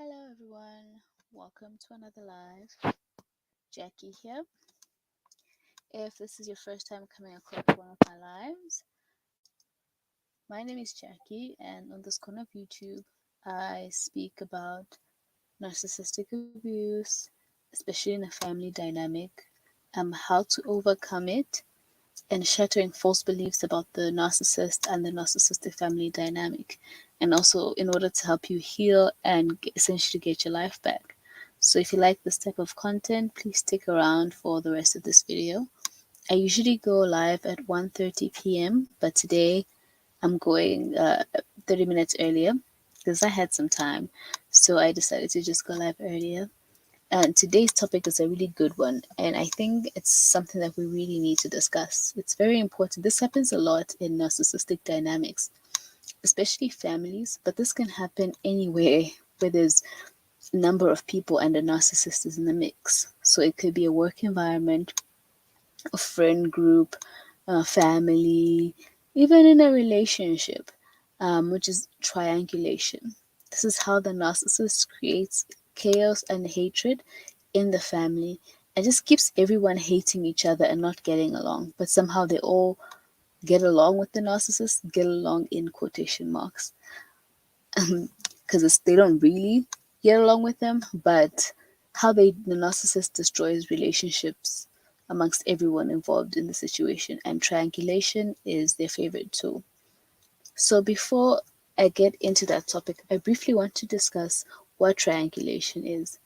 Hello, everyone. Welcome to another live. Jackie here. If this is your first time coming across one of my lives, my name is Jackie, and on this corner of YouTube, I speak about narcissistic abuse, especially in a family dynamic, how to overcome it, and shattering false beliefs about the narcissist and the narcissistic family dynamic, and also in order to help you heal and essentially get your life back. So if you like this type of content, please stick around for the rest of this video. I usually go live at 1:30 p.m., but today I'm going 30 minutes earlier because I had some time. So I decided to just go live earlier. And today's topic is a really good one, and I think it's something that we really need to discuss. It's very important. This happens a lot in narcissistic dynamics, especially families, but this can happen anywhere where there's a number of people and a narcissist is in the mix. So it could be a work environment, a friend group, a family, even in a relationship, which is triangulation. This is how the narcissist creates chaos and hatred in the family and just keeps everyone hating each other and not getting along. But somehow they all get along with the narcissist, get along in quotation marks, because they don't really get along with them, but how the narcissist destroys relationships amongst everyone involved in the situation, and triangulation is their favorite tool. So before I get into that topic, I briefly want to discuss what triangulation is.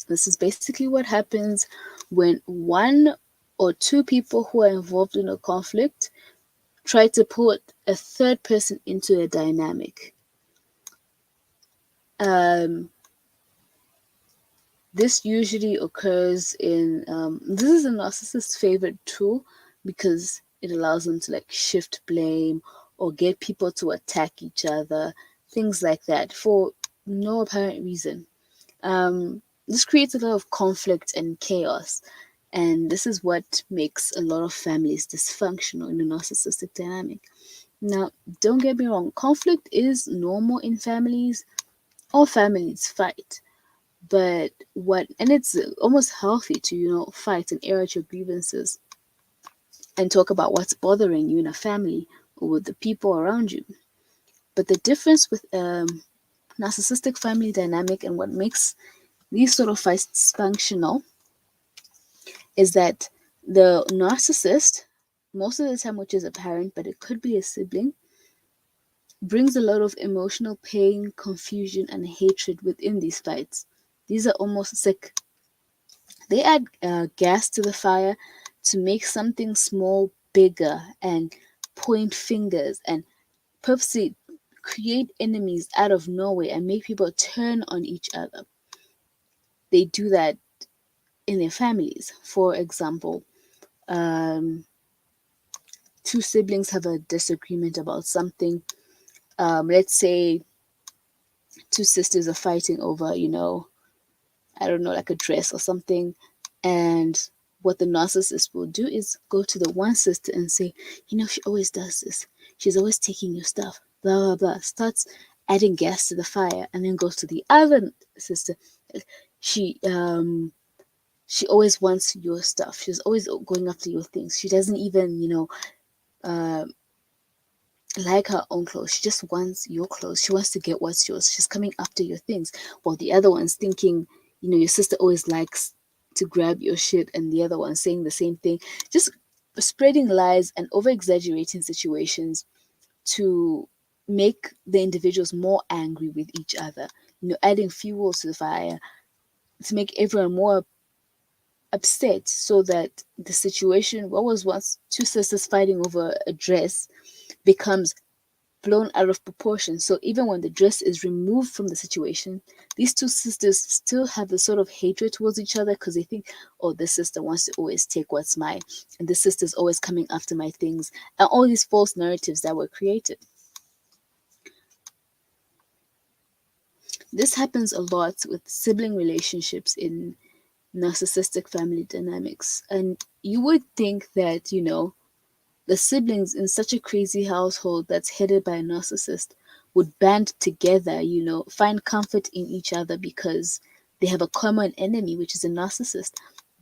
This is basically what happens when one or two people who are involved in a conflict try to put a third person into a dynamic. This usually occurs in this is a narcissist's favorite tool because it allows them to like shift blame or get people to attack each other, things like that, for no apparent reason. This creates a lot of conflict and chaos, and this is what makes a lot of families dysfunctional in a narcissistic dynamic. Now, don't get me wrong, conflict is normal in families. All families fight, but and it's almost healthy to fight and air out your grievances and talk about what's bothering you in a family or with the people around you. But the difference with narcissistic family dynamic and what makes these sort of fights dysfunctional is that the narcissist, most of the time, which is apparent, but it could be a sibling, brings a lot of emotional pain, confusion, and hatred within these fights. These are almost sick. They add gas to the fire to make something small bigger and point fingers and purposely create enemies out of nowhere and make people turn on each other. They do that in their families. For example, um, two siblings have a disagreement about something. Let's say two sisters are fighting over, I don't know, like a dress or something. And what the narcissist will do is go to the one sister and say, she always does this. She's always taking your stuff, blah, blah, blah. Starts adding gas to the fire, and then goes to the other sister. She always wants your stuff. She's always going after your things. She doesn't even, uh, like her own clothes. She just wants your clothes. She wants to get what's yours. She's coming after your things. While the other one's thinking, your sister always likes to grab your shit, and the other one saying the same thing. Just spreading lies and over exaggerating situations to make the individuals more angry with each other. Adding fuel to the fire to make everyone more upset, so that the situation, what was once two sisters fighting over a dress, becomes blown out of proportion. So even when the dress is removed from the situation, these two sisters still have the sort of hatred towards each other because they think, oh, this sister wants to always take what's mine, and this sister's always coming after my things, and all these false narratives that were created. This happens a lot with sibling relationships in narcissistic family dynamics. And you would think that, the siblings in such a crazy household that's headed by a narcissist would band together, find comfort in each other because they have a common enemy, which is a narcissist.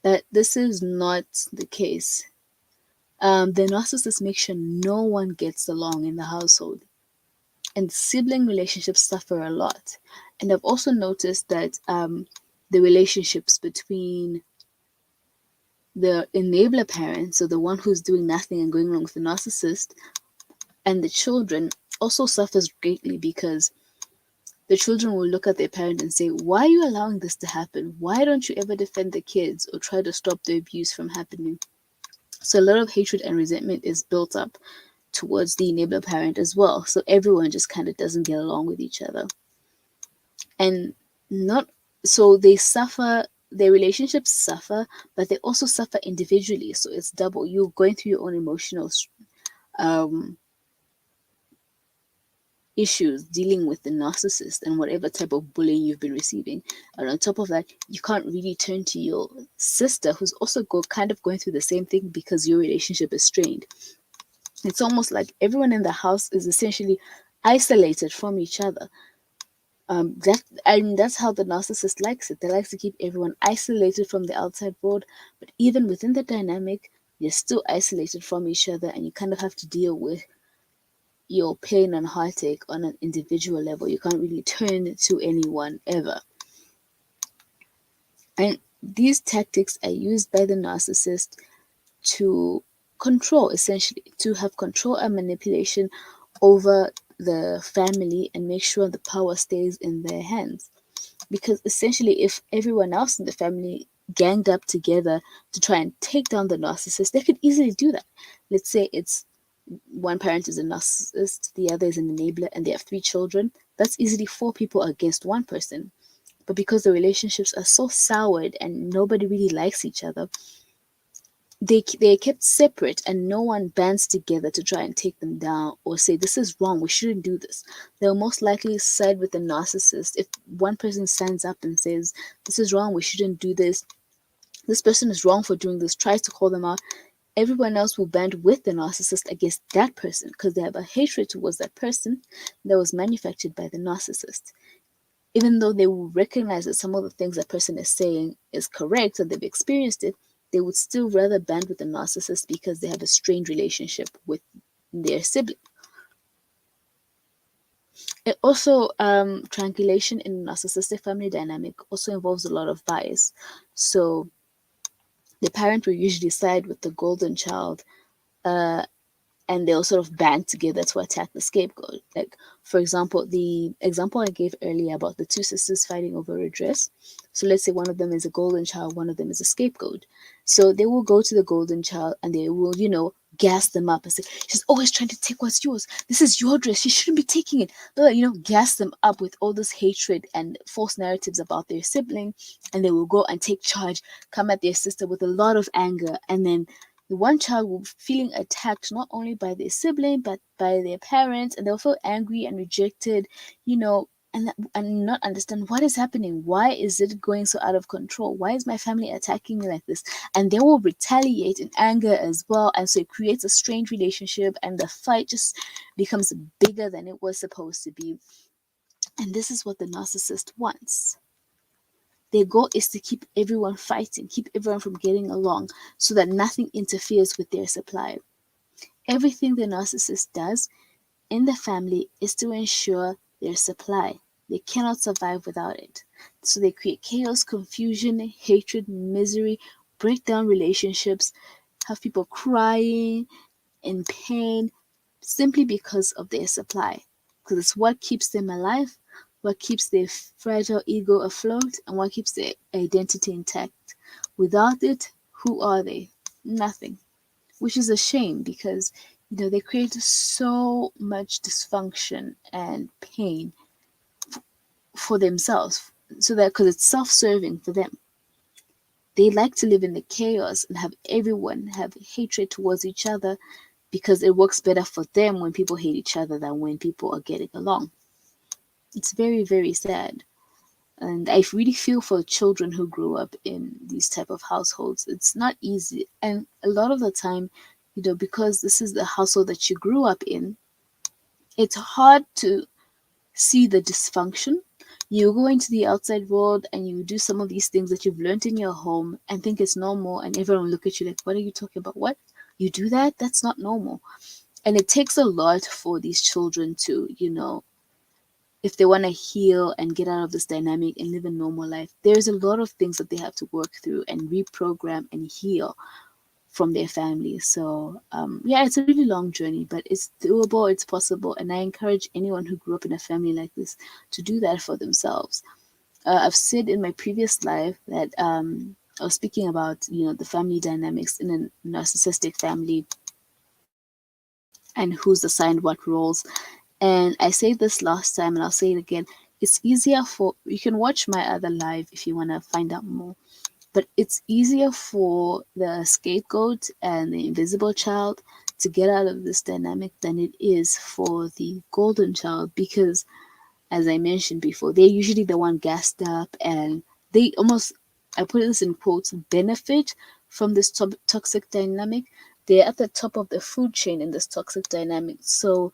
But this is not the case. The narcissist makes sure no one gets along in the household, and sibling relationships suffer a lot. And I've also noticed that the relationships between the enabler parent, so the one who's doing nothing and going along with the narcissist, and the children also suffers greatly, because the children will look at their parent and say, why are you allowing this to happen? Why don't you ever defend the kids or try to stop the abuse from happening? So a lot of hatred and resentment is built up towards the enabler parent as well. So everyone just kind of doesn't get along with each other. And not so they suffer, their relationships suffer, but they also suffer individually. So it's double. You're going through your own emotional issues dealing with the narcissist and whatever type of bullying you've been receiving. And on top of that, you can't really turn to your sister, who's also kind of going through the same thing, because your relationship is strained. It's almost like everyone in the house is essentially isolated from each other. That's how the narcissist likes it. They like to keep everyone isolated from the outside world, but even within the dynamic, you're still isolated from each other, and you kind of have to deal with your pain and heartache on an individual level. You can't really turn to anyone ever. And these tactics are used by the narcissist to control, essentially, to have control and manipulation over the family and make sure the power stays in their hands. Because essentially, if everyone else in the family ganged up together to try and take down the narcissist, they could easily do that. Let's say it's one parent is a narcissist, the other is an enabler, and they have 3 children. That's easily 4 people against one person. But because the relationships are so soured and nobody really likes each other, they're kept separate, and no one bands together to try and take them down or say, this is wrong, we shouldn't do this. They'll most likely side with the narcissist. If one person stands up and says, this is wrong, we shouldn't do this, this person is wrong for doing this, tries to call them out, everyone else will band with the narcissist against that person, because they have a hatred towards that person that was manufactured by the narcissist. Even though they will recognize that some of the things that person is saying is correct and they've experienced it, they would still rather band with the narcissist because they have a strained relationship with their sibling. It also, triangulation in narcissistic family dynamic also involves a lot of bias. So the parent will usually side with the golden child, and they'll sort of band together to attack the scapegoat. Like, for example, the example I gave earlier about the 2 sisters fighting over a dress. So let's say one of them is a golden child, one of them is a scapegoat. So they will go to the golden child and they will, gas them up and say, she's always trying to take what's yours. This is your dress. She shouldn't be taking it. But, gas them up with all this hatred and false narratives about their sibling. And they will go and take charge, come at their sister with a lot of anger. And then the one child will be feeling attacked not only by their sibling but by their parents, and they'll feel angry and rejected, and not understand what is happening. Why is it going so out of control? Why is my family attacking me like this? And they will retaliate in anger as well, and so it creates a strained relationship, and the fight just becomes bigger than it was supposed to be. And this is what the narcissist wants. Their goal is to keep everyone fighting, keep everyone from getting along, so that nothing interferes with their supply. Everything the narcissist does in the family is to ensure their supply. They cannot survive without it. So they create chaos, confusion, hatred, misery, break down relationships, have people crying, in pain, simply because of their supply. Because it's what keeps them alive, what keeps their fragile ego afloat, and what keeps their identity intact. Without it, who are they? Nothing. Which is a shame, because they create so much dysfunction and pain for themselves, so that because it's self-serving for them. They like to live in the chaos and have everyone have hatred towards each other, because it works better for them when people hate each other than when people are getting along. It's very, very sad. And I really feel for children who grew up in these type of households. It's not easy. And a lot of the time, because this is the household that you grew up in, it's hard to see the dysfunction. You go into the outside world and you do some of these things that you've learned in your home and think it's normal, and everyone will look at you like, what are you talking about? What? You do that? That's not normal. And it takes a lot for these children to, if they want to heal and get out of this dynamic and live a normal life, there's a lot of things that they have to work through and reprogram and heal from their family. So, yeah, it's a really long journey, but it's doable, it's possible. And I encourage anyone who grew up in a family like this to do that for themselves. I've said in my previous life that I was speaking about, the family dynamics in a narcissistic family and who's assigned what roles. And I said this last time and I'll say it again. It's easier for, you can watch my other live if you want to find out more, but it's easier for the scapegoat and the invisible child to get out of this dynamic than it is for the golden child, because as I mentioned before, they're usually the one gassed up and they almost, I put this in quotes, benefit from this toxic dynamic. They're at the top of the food chain in this toxic dynamic. So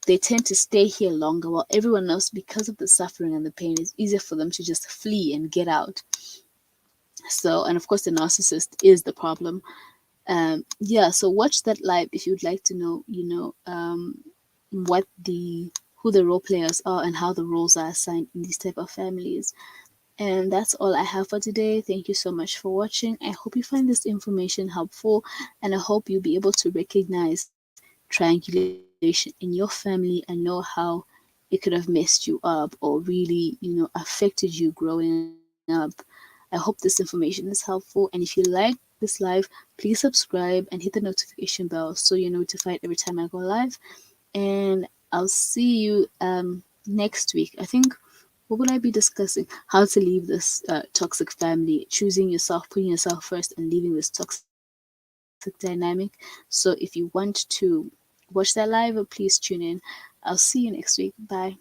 they tend to stay here longer, while everyone else, because of the suffering and the pain, it's easier for them to just flee and get out. So, and of course, the narcissist is the problem. Yeah, so watch that live if you'd like to know, what the who the role players are and how the roles are assigned in these type of families. And that's all I have for today. Thank you so much for watching. I hope you find this information helpful, and I hope you'll be able to recognize triangulation in your family and know how it could have messed you up or really, affected you growing up. I hope this information is helpful. And if you like this live, please subscribe and hit the notification bell so you're notified every time I go live. And I'll see you next week. I think, what would I be discussing? How to leave this toxic family, choosing yourself, putting yourself first, and leaving this toxic dynamic. So if you want to watch that live, please tune in. I'll see you next week. Bye.